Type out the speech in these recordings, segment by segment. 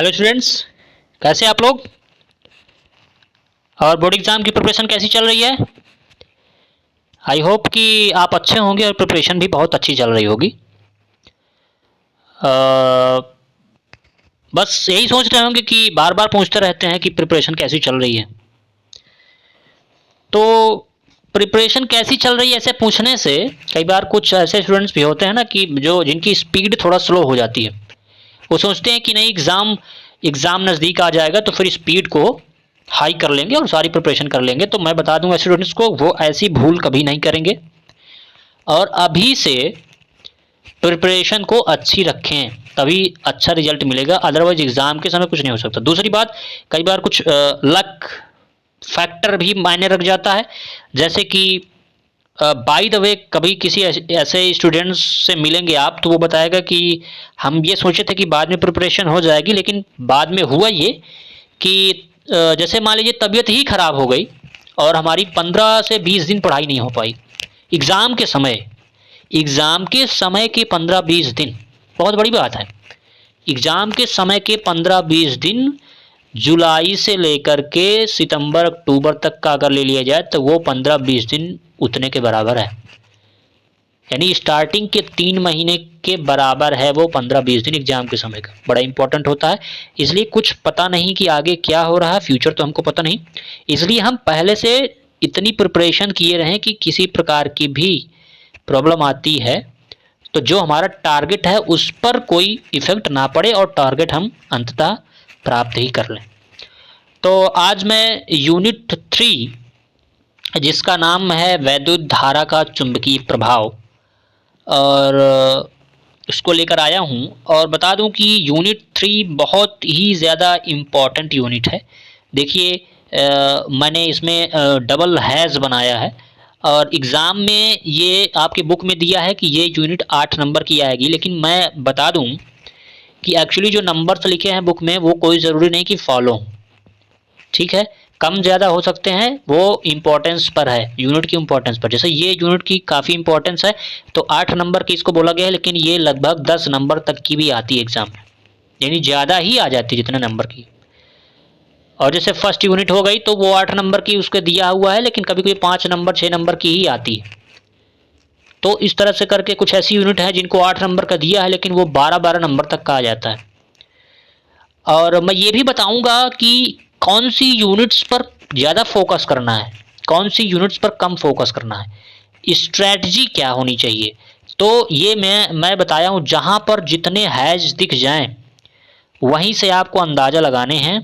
Hello students, कैसे आप लोग? और बोर्ड एग्ज़ाम की प्रिपरेशन कैसी चल रही है? आई होप कि आप अच्छे होंगे और प्रिपरेशन भी बहुत अच्छी चल रही होगी। बस यही सोच रहे होंगे कि बार बार पूछते रहते हैं कि प्रिपरेशन कैसी चल रही है। तो प्रिपरेशन कैसी चल रही है ऐसे पूछने से कई बार कुछ ऐसे स्टूडेंट्स भी होते हैं ना कि जो जिनकी स्पीड थोड़ा स्लो हो जाती है। वो सोचते हैं कि नहीं, एग्ज़ाम नज़दीक आ जाएगा तो फिर स्पीड को हाई कर लेंगे और सारी प्रिपरेशन कर लेंगे। तो मैं बता दूंगा स्टूडेंट्स को, वो ऐसी भूल कभी नहीं करेंगे और अभी से प्रिपरेशन को अच्छी रखें, तभी अच्छा रिजल्ट मिलेगा। अदरवाइज एग्ज़ाम के समय कुछ नहीं हो सकता। दूसरी बात, कई बार कुछ लक फैक्टर भी मायने रख जाता है। जैसे कि बाय द वे कभी किसी ऐसे स्टूडेंट्स से मिलेंगे आप, तो वो बताएगा कि हम ये सोचे थे कि बाद में प्रिपरेशन हो जाएगी, लेकिन बाद में हुआ ये कि जैसे मान लीजिए तबीयत ही ख़राब हो गई और हमारी 15 से 20 दिन पढ़ाई नहीं हो पाई। एग्ज़ाम के समय एग्ज़ाम के समय के 15-20 दिन बहुत बड़ी बात है। एग्ज़ाम के समय के 15-20 दिन जुलाई से लेकर के सितंबर अक्टूबर तक का अगर ले लिया जाए तो वो 15-20 दिन उतने के बराबर है। यानी स्टार्टिंग के 3 महीने के बराबर है वो 15-20 दिन एग्ज़ाम के समय का। बड़ा इंपॉर्टेंट होता है। इसलिए कुछ पता नहीं कि आगे क्या हो रहा है, फ्यूचर तो हमको पता नहीं, इसलिए हम पहले से इतनी प्रिपरेशन किए रहें कि किसी प्रकार की भी प्रॉब्लम आती है तो जो हमारा टारगेट है उस पर कोई इफ़ेक्ट ना पड़े और टारगेट हम अंततः प्राप्त ही कर लें। तो आज मैं यूनिट 3 जिसका नाम है वैद्युत धारा का चुंबकीय प्रभाव और उसको लेकर आया हूँ। और बता दूँ कि यूनिट 3 बहुत ही ज़्यादा इम्पॉर्टेंट यूनिट है। देखिए मैंने इसमें डबल हैज़ बनाया है और एग्ज़ाम में ये आपके बुक में दिया है कि ये यूनिट 8 नंबर की आएगी, लेकिन मैं बता दूँ कि एक्चुअली जो नंबर्स लिखे हैं बुक में वो कोई ज़रूरी नहीं कि फॉलो हों। ठीक है, कम ज़्यादा हो सकते हैं, वो इम्पोर्टेंस पर है, यूनिट की इम्पोर्टेंस पर। जैसे ये यूनिट की काफ़ी इम्पोर्टेंस है तो 8 नंबर की इसको बोला गया है, लेकिन ये लगभग 10 नंबर तक की भी आती है एग्ज़ाम में, यानी ज़्यादा ही आ जाती है जितने नंबर की। और जैसे फर्स्ट यूनिट हो गई तो वो 8 नंबर की उसके दिया हुआ है, लेकिन कभी कभी 5 नंबर 6 नंबर की ही आती है। तो इस तरह से करके कुछ ऐसी यूनिट है जिनको 8 नंबर का दिया है लेकिन वो 12-12 नंबर तक का आ जाता है। और मैं ये भी बताऊंगा कि कौन सी यूनिट्स पर ज़्यादा फोकस करना है, कौन सी यूनिट्स पर कम फोकस करना है, स्ट्रैटेजी क्या होनी चाहिए। तो ये मैं बताया हूँ, जहाँ पर जितने हैज दिख जाएं वहीं से आपको अंदाज़ा लगाने हैं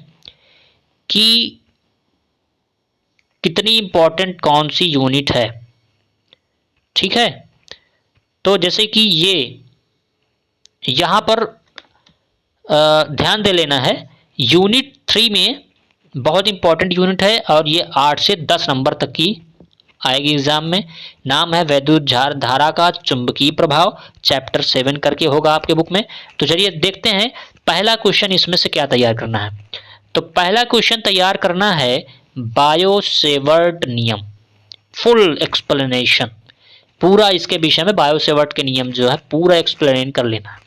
कि कितनी इम्पोर्टेंट कौन सी यूनिट है। ठीक है, तो जैसे कि ये यहाँ पर ध्यान दे लेना है, यूनिट 3 में बहुत इंपॉर्टेंट यूनिट है और ये 8 से 10 नंबर तक की आएगी एग्जाम में। नाम है वैद्युत धारा का चुंबकीय प्रभाव, चैप्टर 7 करके होगा आपके बुक में। तो चलिए देखते हैं पहला क्वेश्चन इसमें से क्या तैयार करना है। तो पहला क्वेश्चन तैयार करना है बायो सेवर्ट नियम, फुल एक्सप्लेनेशन, पूरा इसके विषय में बायो सेवर्ट के नियम जो है पूरा एक्सप्लेन कर लेना है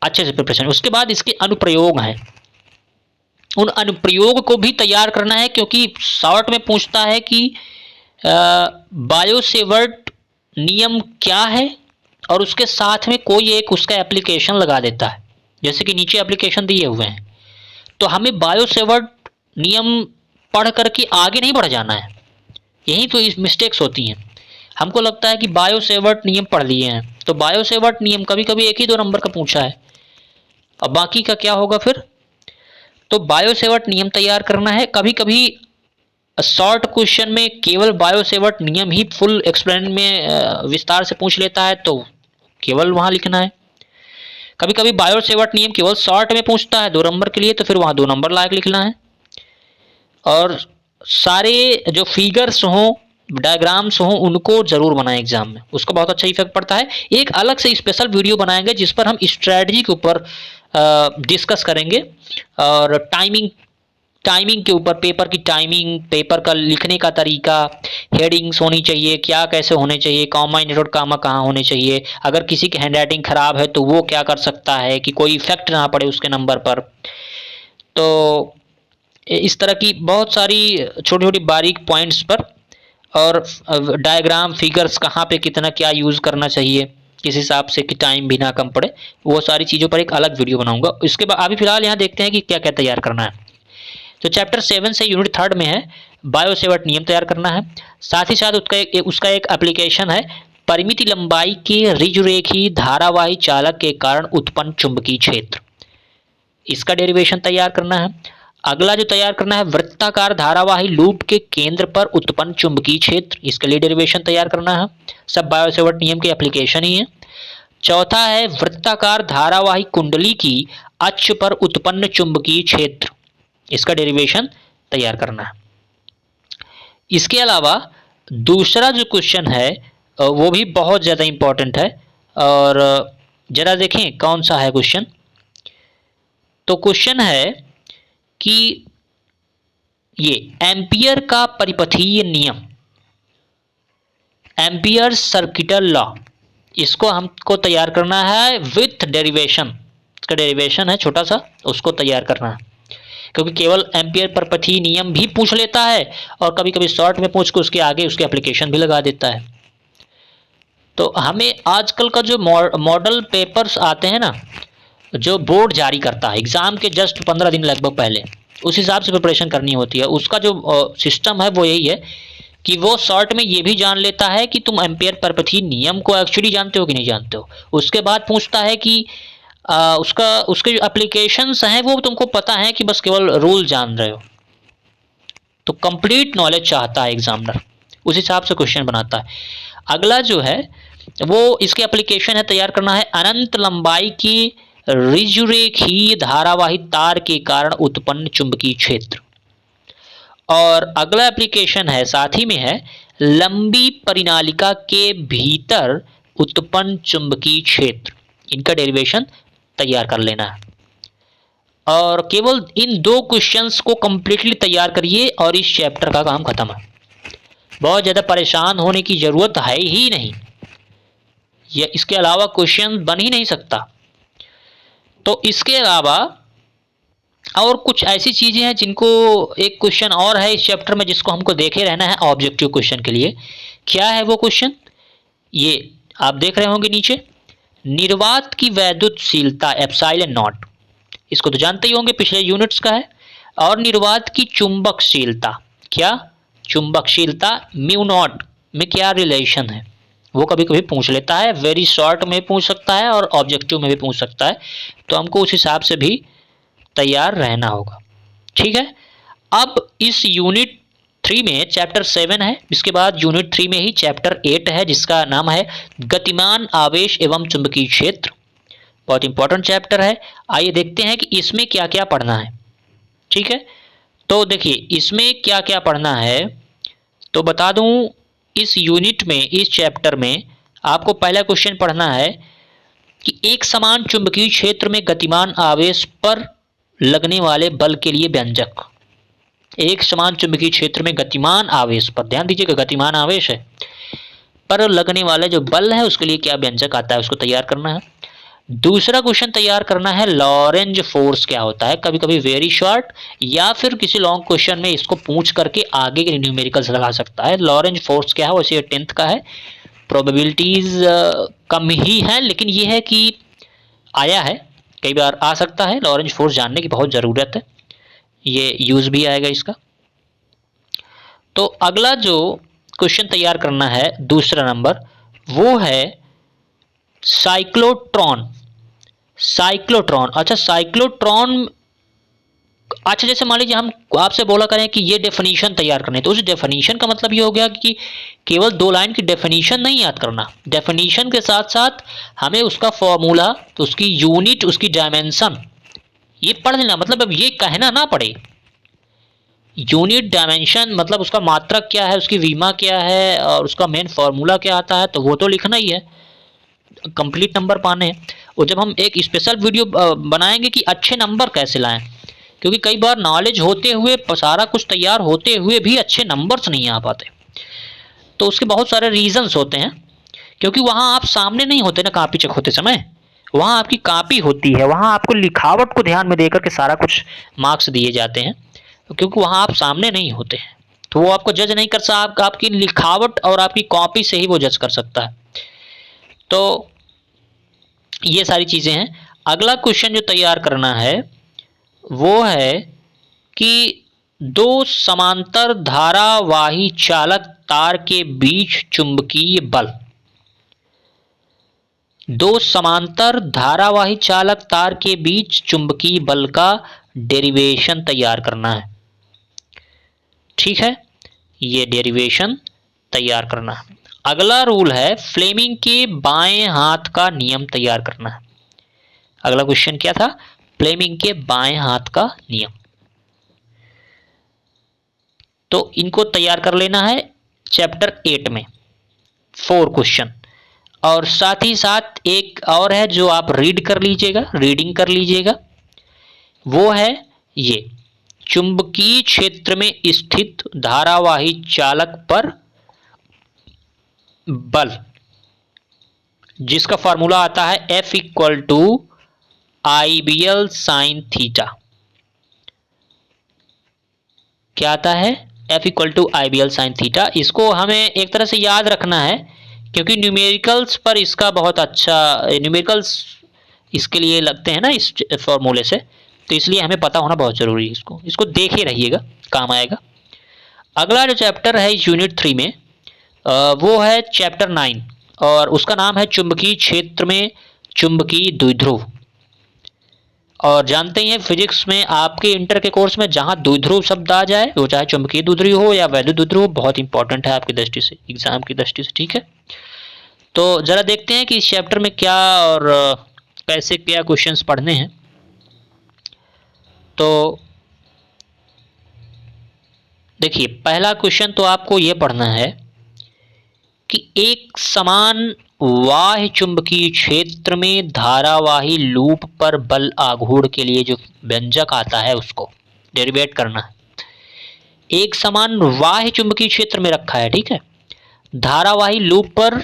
अच्छे से प्रिपरेशन। उसके बाद इसके अनुप्रयोग हैं, उन अनुप्रयोग को भी तैयार करना है, क्योंकि शॉर्ट में पूछता है कि बायो सेवर्ट नियम क्या है और उसके साथ में कोई एक उसका एप्लीकेशन लगा देता है, जैसे कि नीचे एप्लीकेशन दिए हुए हैं। तो हमें बायो सेवर्ट नियम पढ़ करके आगे नहीं बढ़ जाना है, यही तो इस मिस्टेक्स होती हैं। हमको लगता है कि बायो सेवर्ट नियम पढ़ लिए हैं, तो बायो सेवर्ट नियम कभी कभी 1 ही 2 नंबर का पूछा है, अब बाकी का क्या होगा फिर। तो बायो सेवर्ट नियम तैयार करना है। कभी कभी शॉर्ट क्वेश्चन में केवल बायो सेवर्ट नियम ही फुल एक्सप्लेन में विस्तार से पूछ लेता है तो केवल वहां लिखना है। कभी कभी बायो सेवर्ट नियम केवल शॉर्ट में पूछता है 2 नंबर के लिए, तो फिर वहां 2 नंबर लायक लिखना है। और सारे जो फिगर्स हों, डायग्राम्स हों, उनको जरूर बनाएं एग्जाम में, उसका बहुत अच्छा इफेक्ट पड़ता है। एक अलग से स्पेशल वीडियो बनाएंगे जिस पर हम स्ट्रेटजी के ऊपर डिस्कस करेंगे और टाइमिंग टाइमिंग के ऊपर, पेपर की टाइमिंग, पेपर का लिखने का तरीका, हेडिंग्स होनी चाहिए, क्या कैसे होने चाहिए, कॉमा इंटरडॉट कॉमा कहाँ होने चाहिए, अगर किसी की हैंडराइटिंग खराब है तो वो क्या कर सकता है कि कोई इफेक्ट ना पड़े उसके नंबर पर। तो इस तरह की बहुत सारी छोटी छोटी बारीक पॉइंट्स पर, और डायग्राम फिगर्स कहाँ पे कितना क्या यूज़ करना चाहिए किस हिसाब से कि टाइम भी ना कम पड़े, वो सारी चीज़ों पर एक अलग वीडियो बनाऊंगा। इसके बाद अभी फिलहाल यहाँ देखते हैं कि क्या क्या तैयार करना है। तो चैप्टर 7 से यूनिट 3 में है बायोसेवर्ट नियम तैयार करना है। साथ ही साथ उसका एक एप्लीकेशन है परिमित लंबाई के ऋजुरेखी धारावाही चालक के कारण उत्पन्न चुंबकीय क्षेत्र, इसका डेरिवेशन तैयार करना है। अगला जो तैयार करना है वृत्ताकार धारावाही लूप के केंद्र पर उत्पन्न चुंबकीय क्षेत्र, इसके लिए डेरिवेशन तैयार करना है। सब बायोसेवर्ट नियम के एप्लीकेशन ही है। चौथा है वृत्ताकार धारावाही कुंडली की अक्ष पर उत्पन्न चुंबकीय क्षेत्र, इसका डेरिवेशन तैयार करना है। इसके अलावा दूसरा जो क्वेश्चन है वो भी बहुत ज़्यादा इंपॉर्टेंट है, और जरा देखें कौन सा है क्वेश्चन। तो क्वेश्चन है कि ये एम्पियर का परिपथीय नियम, एम्पियर सर्किटल लॉ, इसको हमको तैयार करना है विथ डेरिवेशन। इसका डेरिवेशन है छोटा सा, उसको तैयार करना है, क्योंकि केवल एम्पियर परिपथीय नियम भी पूछ लेता है और कभी कभी शॉर्ट में पूछ के उसके आगे उसके एप्लीकेशन भी लगा देता है। तो हमें आजकल का जो मॉडल पेपर्स आते हैं ना, जो बोर्ड जारी करता है एग्ज़ाम के जस्ट 15 दिन लगभग पहले, उस हिसाब से प्रिपरेशन करनी होती है। उसका जो सिस्टम है वो यही है कि वो शॉर्ट में ये भी जान लेता है कि तुम एम्पियर परिपथीय नियम को एक्चुअली जानते हो कि नहीं जानते हो। उसके बाद पूछता है कि उसके जो एप्लीकेशंस हैं वो तुमको पता है कि बस केवल रूल जान रहे हो। तो कंप्लीट नॉलेज चाहता है एग्जामिनर, उस हिसाब से क्वेश्चन बनाता है। अगला जो है वो इसके एप्लीकेशन है तैयार करना है अनंत लंबाई की ऋजुरेखीय धारावाही तार के कारण उत्पन्न चुंबकीय क्षेत्र। और अगला एप्लीकेशन है साथ ही में है लंबी परिनालिका के भीतर उत्पन्न चुंबकीय क्षेत्र, इनका डेरिवेशन तैयार कर लेना है। और केवल इन दो क्वेश्चंस को कंप्लीटली तैयार करिए और इस चैप्टर का काम खत्म है। बहुत ज़्यादा परेशान होने की ज़रूरत है ही नहीं, या इसके अलावा क्वेश्चन बन ही नहीं सकता। तो इसके अलावा और कुछ ऐसी चीज़ें हैं जिनको, एक क्वेश्चन और है इस चैप्टर में जिसको हमको देखे रहना है ऑब्जेक्टिव क्वेश्चन के लिए। क्या है वो क्वेश्चन, ये आप देख रहे होंगे नीचे, निर्वात की वैद्युतशीलता एप्सिलॉन नॉट, इसको तो जानते ही होंगे पिछले यूनिट्स का है। और निर्वात की चुंबकशीलता, क्या चुंबकशीलता म्यू नॉट में क्या रिलेशन है, वो कभी कभी पूछ लेता है। वेरी शॉर्ट में पूछ सकता है और ऑब्जेक्टिव में भी पूछ सकता है, तो हमको उस हिसाब से भी तैयार रहना होगा। ठीक है, अब इस यूनिट 3 में चैप्टर 7 है, इसके बाद यूनिट 3 में ही चैप्टर 8 है जिसका नाम है गतिमान आवेश एवं चुंबकीय क्षेत्र। बहुत इंपॉर्टेंट चैप्टर है। आइए देखते हैं कि इसमें क्या क्या पढ़ना है। ठीक है, तो देखिए इसमें क्या क्या पढ़ना है, तो बता दूं इस यूनिट में, इस चैप्टर में आपको पहला क्वेश्चन पढ़ना है कि एक समान चुंबकीय क्षेत्र में गतिमान आवेश पर लगने वाले बल के लिए व्यंजक। एक समान चुंबकीय क्षेत्र में गतिमान आवेश पर, ध्यान दीजिएगा गतिमान आवेश है, पर लगने वाले जो बल है उसके लिए क्या व्यंजक आता है, उसको तैयार करना है। दूसरा क्वेश्चन तैयार करना है लॉरेंज फोर्स क्या होता है। कभी कभी वेरी शॉर्ट या फिर किसी लॉन्ग क्वेश्चन में इसको पूछ करके आगे के न्यूमेरिकल्स लगा सकता है। लॉरेंज फोर्स क्या है, वैसे 10th का है, प्रोबेबिलिटीज कम ही है, लेकिन ये है कि आया है, कई बार आ सकता है। लॉरेंज फोर्स जानने की बहुत ज़रूरत है, ये यूज़ भी आएगा इसका। तो अगला जो क्वेश्चन तैयार करना है दूसरा नंबर, वो है साइक्लोट्रॉन। साइक्लोट्रॉन, अच्छा साइक्लोट्रॉन, अच्छा जैसे मान लीजिए हम आपसे बोला करें कि ये डेफिनेशन तैयार करने, तो उस डेफिनेशन का मतलब ये हो गया कि केवल 2 लाइन की डेफिनेशन नहीं याद करना, डेफिनेशन के साथ साथ हमें उसका फॉर्मूला, तो उसकी यूनिट, उसकी डायमेंशन ये पढ़ लेना। मतलब अब ये कहना ना पड़े, यूनिट डायमेंशन मतलब उसका मात्रक क्या है, उसकी वीमा क्या है और उसका मेन फार्मूला क्या आता है, तो वो तो लिखना ही है कंप्लीट नंबर पाने हैं। और जब हम एक स्पेशल वीडियो बनाएंगे कि अच्छे नंबर कैसे लाएं, क्योंकि कई बार नॉलेज होते हुए, सारा कुछ तैयार होते हुए भी अच्छे नंबर्स नहीं आ पाते। तो उसके बहुत सारे रीजंस होते हैं, क्योंकि वहाँ आप सामने नहीं होते ना कॉपी चेक होते समय, वहाँ आपकी कॉपी होती है, वहाँ आपको लिखावट को ध्यान में देकर के सारा कुछ मार्क्स दिए जाते हैं, क्योंकि वहाँ आप सामने नहीं होते हैं, तो वो आपको जज नहीं कर सकता, आपकी लिखावट और आपकी कॉपी से ही वो जज कर सकता है। तो ये सारी चीज़ें हैं। अगला क्वेश्चन जो तैयार करना है वो है कि दो समांतर धारावाही चालक तार के बीच चुंबकीय बल, दो समांतर धारावाही चालक तार के बीच चुंबकीय बल का डेरिवेशन तैयार करना है। ठीक है, ये डेरिवेशन तैयार करना है। अगला रूल है फ्लेमिंग के बाएं हाथ का नियम तैयार करना है। अगला क्वेश्चन क्या था? फ्लेमिंग के बाएं हाथ का नियम। तो इनको तैयार कर लेना है चैप्टर 8 में, 4 क्वेश्चन। और साथ ही साथ एक और है जो आप रीड कर लीजिएगा, रीडिंग कर लीजिएगा, वो है ये चुंबकीय क्षेत्र में स्थित धारावाही चालक पर बल, जिसका फॉर्मूला आता है F equal to IBL sine theta. क्या आता है? F equal to IBL sine theta. इसको हमें एक तरह से याद रखना है, क्योंकि न्यूमेरिकल्स पर इसका बहुत अच्छा, न्यूमेरिकल्स इसके लिए लगते हैं ना इस फॉर्मूले से, तो इसलिए हमें पता होना बहुत ज़रूरी है। इसको देखे रहिएगा, काम आएगा। अगला जो चैप्टर है इस यूनिट 3 में वो है चैप्टर 9, और उसका नाम है चुंबकीय क्षेत्र में चुंबकीय द्विध्रुव। और जानते ही हैं फिजिक्स में आपके इंटर के कोर्स में जहाँ द्विध्रुव शब्द आ जाए, वो चाहे चुंबकीय द्विध्रुव हो या वैद्युत द्विध्रुव, बहुत इंपॉर्टेंट है आपकी दृष्टि से, एग्जाम की दृष्टि से। ठीक है, तो ज़रा देखते हैं कि इस चैप्टर में क्या और कैसे क्या क्वेश्चंस पढ़ने हैं। तो देखिए, पहला क्वेश्चन तो आपको ये पढ़ना है कि एक समान बाह्य चुंबकीय क्षेत्र में धारावाही लूप पर बल आघूर्ण के लिए जो व्यंजक आता है उसको डेरिवेट करना है। एक समान बाह्य चुंबकीय क्षेत्र में रखा है, ठीक है, धारावाही लूप पर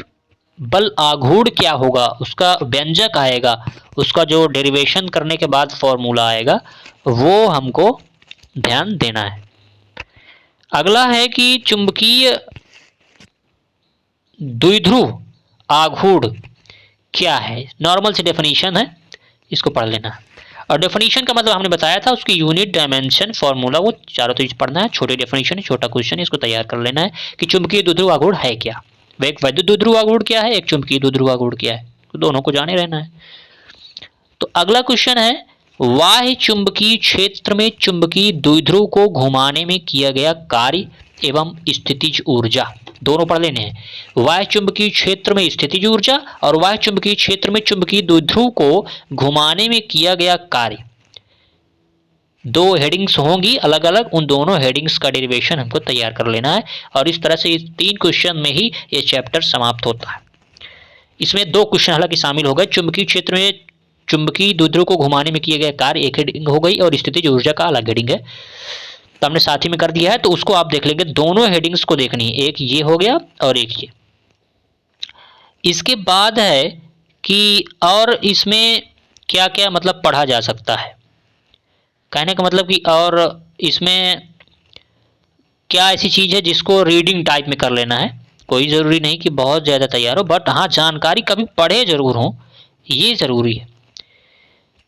बल आघूर्ण क्या होगा, उसका व्यंजक आएगा, उसका जो डेरिवेशन करने के बाद फॉर्मूला आएगा, वो हमको ध्यान देना है। अगला है कि चुंबकीय द्विध्रुव आघूर्ण क्या है। नॉर्मल सी डेफिनेशन है, इसको पढ़ लेना है। और डेफिनेशन का मतलब हमने बताया था, उसकी यूनिट, डायमेंशन, फॉर्मूला, वो चारों चीज पढ़ना है। छोटी डेफिनेशन है, छोटा क्वेश्चन है, इसको तैयार कर लेना है कि चुंबकीय द्विध्रुव आघूर्ण है क्या, एक वैद्युत द्विध्रुव आघूर्ण क्या है, एक चुंबकीय द्विध्रुव आघूर्ण क्या है, तो दोनों को जाने रहना है। तो अगला क्वेश्चन है बाह्य चुंबकीय क्षेत्र में चुंबकीय द्विध्रुव को घुमाने में किया गया कार्य एवं स्थितिज ऊर्जा, दोनों पढ़ लेने हैं। बाह्य चुंबकीय क्षेत्र में स्थितिज ऊर्जा और बाह्य चुंबकीय क्षेत्र में चुंबकीय द्विध्रुव को घुमाने में किया गया कार्य, दो हेडिंग्स होंगी अलग अलग, उन दोनों हेडिंग्स का डेरिवेशन हमको तैयार कर लेना है। और इस तरह से इस 3 क्वेश्चन में ही ये चैप्टर समाप्त होता है। इसमें 2 क्वेश्चन हालांकि शामिल हो गए, चुंबकीय क्षेत्र में चुंबकीय द्विध्रुव को घुमाने में किया गया कार्य एक हेडिंग हो गई, और स्थितिज ऊर्जा का अलग हेडिंग है, तो हमने साथ ही में कर दिया है, तो उसको आप देख लेंगे। दोनों हेडिंग्स को देखनी है, एक ये हो गया और एक ये। इसके बाद है कि और इसमें क्या क्या मतलब पढ़ा जा सकता है, कहने का मतलब कि और इसमें क्या ऐसी चीज़ है जिसको रीडिंग टाइप में कर लेना है। कोई ज़रूरी नहीं कि बहुत ज़्यादा तैयार हो, बट हाँ जानकारी कभी पढ़े ज़रूर हो, ये ज़रूरी है।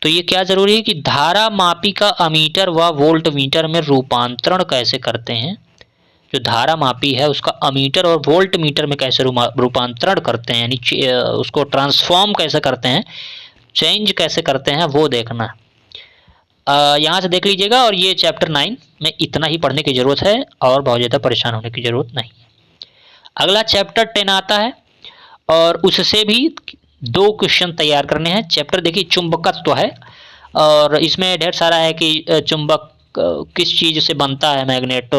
तो ये क्या ज़रूरी है कि धारा मापी का अमीटर व वोल्ट मीटर में रूपांतरण कैसे करते हैं, जो धारा मापी है उसका अमीटर और वोल्ट मीटर में कैसे रूपांतरण करते हैं, यानी उसको ट्रांसफॉर्म कैसे करते हैं, चेंज कैसे करते हैं, वो देखना है। यहाँ से देख लीजिएगा। और ये चैप्टर 9 में इतना ही पढ़ने की ज़रूरत है, और बहुत ज़्यादा परेशान होने की ज़रूरत नहीं है। अगला चैप्टर 10 आता है, और उससे भी 2 क्वेश्चन तैयार करने हैं। चैप्टर देखिए चुंबकत्व है, और इसमें ढेर सारा है कि चुंबक किस चीज़ से बनता है, मैग्नेट,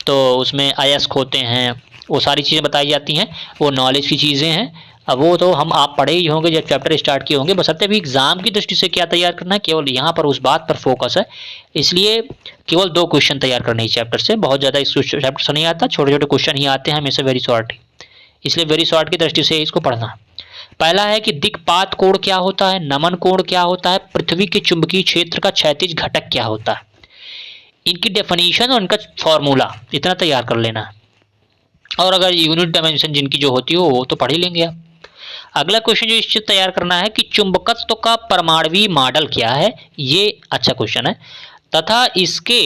तो उसमें अयस्क होते हैं, वो सारी चीज़ें बताई जाती हैं, वो नॉलेज की चीज़ें हैं। अब वो तो हम आप पढ़े ही होंगे जब चैप्टर स्टार्ट किए होंगे, बशर्ते भी एग्जाम की दृष्टि से क्या तैयार करना है, केवल यहाँ पर उस बात पर फोकस है। इसलिए केवल 2 क्वेश्चन तैयार करने इस चैप्टर से, बहुत ज़्यादा इस चैप्टर से नहीं आता, छोटे छोटे क्वेश्चन ही आते हैं हमेशा वेरी शॉर्ट ही, इसलिए वेरी शॉर्ट की दृष्टि से इसको पढ़ना। पहला है कि दिक्पात कोण क्या होता है, नमन कोण क्या होता है, पृथ्वी के चुंबकीय क्षेत्र का क्षैतिज घटक क्या होता है, इनकी डेफिनेशन और इनका फॉर्मूला इतना तैयार कर लेना है। और अगर यूनिट डायमेंशन जिनकी जो होती हो वो तो पढ़ ही लेंगे आप। अगला क्वेश्चन जो इससे तैयार करना है कि चुंबकत्व का परमाणुवीय मॉडल क्या है, ये अच्छा क्वेश्चन है, तथा इसके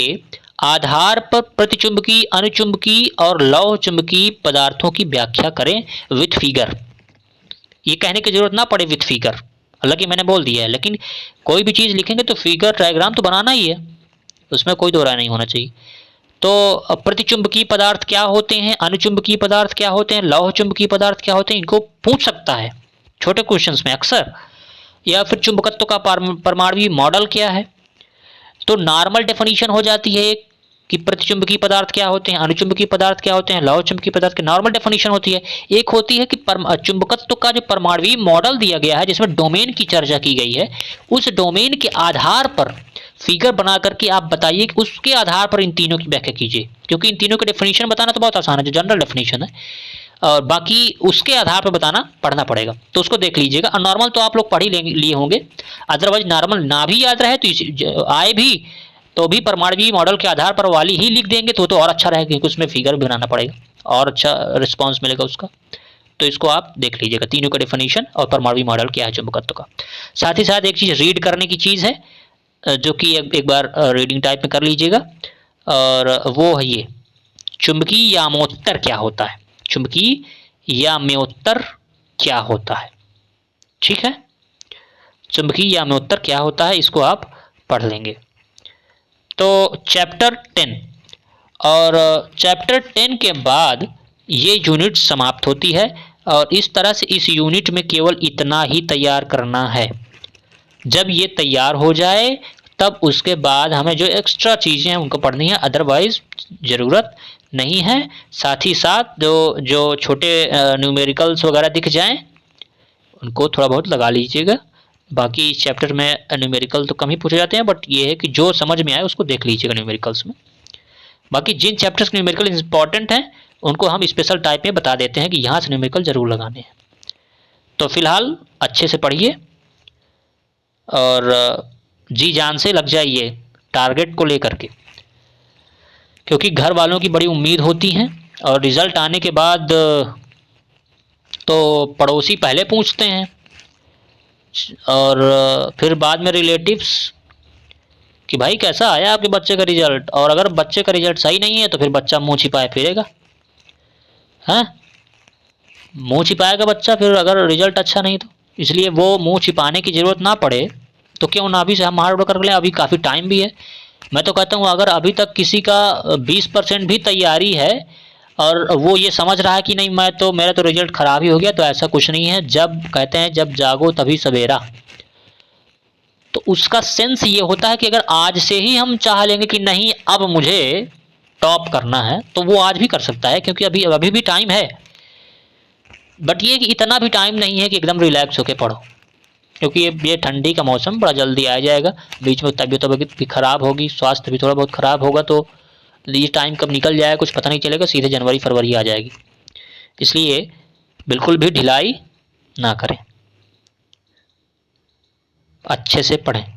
आधार पर प्रतिचुंबकीय, अनुचुंबकीय और लौह चुंबकीय पदार्थों की व्याख्या करें विथ फिगर। ये कहने की जरूरत ना पड़े विथ फिगर, हालांकि मैंने बोल दिया है, लेकिन कोई भी चीज़ लिखेंगे तो फिगर डायग्राम तो बनाना ही है, उसमें कोई दो राय नहीं होना चाहिए। तो प्रतिचुंबकीय पदार्थ क्या होते हैं, अनुचुंबकीय पदार्थ क्या होते हैं, लौह चुंबकीय पदार्थ क्या होते हैं, इनको पूछ सकता है छोटे क्वेश्चंस में अक्सर। या फिर चुंबकत्व का परमाणुवीय मॉडल क्या है, तो नॉर्मल डेफिनेशन हो जाती है कि प्रतिचुंबकीय पदार्थ क्या होते हैं, अनुचुंबकीय पदार्थ क्या होते हैं, लौह चुंबकीय पदार्थ की नॉर्मल डेफिनेशन होती है। एक होती है कि चुंबकत्व का जो परमाणुवीय मॉडल दिया गया है जिसमें डोमेन की चर्चा की गई है, उस डोमेन के आधार पर फिगर बना करके आप बताइए कि उसके आधार पर इन तीनों की व्याख्या कीजिए, क्योंकि इन तीनों की डेफिनेशन बताना तो बहुत आसान है, जो जनरल डेफिनेशन है, और बाकी उसके आधार पर बताना पढ़ना पड़ेगा, तो उसको देख लीजिएगा। और नॉर्मल तो आप लोग पढ़ ही लिए होंगे, अदरवाइज नॉर्मल ना भी याद रहे तो आए भी तो भी परमाणुवीय मॉडल के आधार पर वाली ही लिख देंगे तो और अच्छा रहेगा, क्योंकि उसमें फिगर भी बनाना पड़ेगा और अच्छा रिस्पॉन्स मिलेगा उसका। तो इसको आप देख लीजिएगा, तीनों का डेफिनेशन और परमाणुवीय मॉडल क्या है चुंबकत्व का। साथ ही साथ एक चीज़ रीड करने की चीज़ है, जो कि एक बार रीडिंग टाइप में कर लीजिएगा, और वो है ये चुंबकीय यामोत्तर क्या होता है, चुंबकीय याम्योत्तर क्या होता है, ठीक है। चुंबकीय याम्योत्तर क्या होता है इसको आप पढ़ लेंगे। तो चैप्टर 10, और चैप्टर 10 के बाद ये यूनिट समाप्त होती है, और इस तरह से इस यूनिट में केवल इतना ही तैयार करना है। जब ये तैयार हो जाए तब उसके बाद हमें जो एक्स्ट्रा चीज़ें हैं उनको पढ़नी है, अदरवाइज ज़रूरत नहीं है। साथ ही साथ जो छोटे न्यूमेरिकल्स वगैरह दिख जाएं उनको थोड़ा बहुत लगा लीजिएगा। बाकी इस चैप्टर में न्यूमेरिकल तो कम ही पूछे जाते हैं, बट ये है कि जो समझ में आए उसको देख लीजिएगा न्यूमेरिकल्स में। बाकी जिन चैप्टर्स के न्यूमेरिकल इंपॉर्टेंट हैं उनको हम स्पेशल टाइप में बता देते हैं कि यहाँ से न्यूमेरिकल ज़रूर लगाने हैं। तो फिलहाल अच्छे से पढ़िए और जी जान से लग जाइए टारगेट को लेकर के, क्योंकि घर वालों की बड़ी उम्मीद होती हैं, और रिज़ल्ट आने के बाद तो पड़ोसी पहले पूछते हैं, और फिर बाद में रिलेटिव्स कि भाई कैसा आया आपके बच्चे का रिजल्ट, और अगर बच्चे का रिजल्ट सही नहीं है तो फिर बच्चा मुंह छिपाए फिरेगा, हाँ मुंह छिपाएगा बच्चा फिर अगर रिजल्ट अच्छा नहीं तो। इसलिए वो मुंह छिपाने की ज़रूरत ना पड़े तो क्यों ना अभी से हम हार्ड वर्क कर लें, अभी काफ़ी टाइम भी है। मैं तो कहता हूँ अगर अभी तक किसी का 20% भी तैयारी है और वो ये समझ रहा है कि नहीं मेरा तो रिजल्ट ख़राब ही हो गया, तो ऐसा कुछ नहीं है। जब कहते हैं जब जागो तभी सवेरा, तो उसका सेंस ये होता है कि अगर आज से ही हम चाह लेंगे कि नहीं अब मुझे टॉप करना है तो वो आज भी कर सकता है, क्योंकि अभी भी टाइम है। बट ये कि इतना भी टाइम नहीं है कि एकदम रिलैक्स होकर पढ़ो, क्योंकि ये ठंडी का मौसम बड़ा जल्दी आ जाएगा, बीच में तबीयत भी ख़राब होगी, स्वास्थ्य भी थोड़ा बहुत ख़राब होगा, तो ये टाइम कब निकल जाएगा कुछ पता नहीं चलेगा, सीधे जनवरी फरवरी आ जाएगी। इसलिए बिल्कुल भी ढिलाई ना करें, अच्छे से पढ़ें।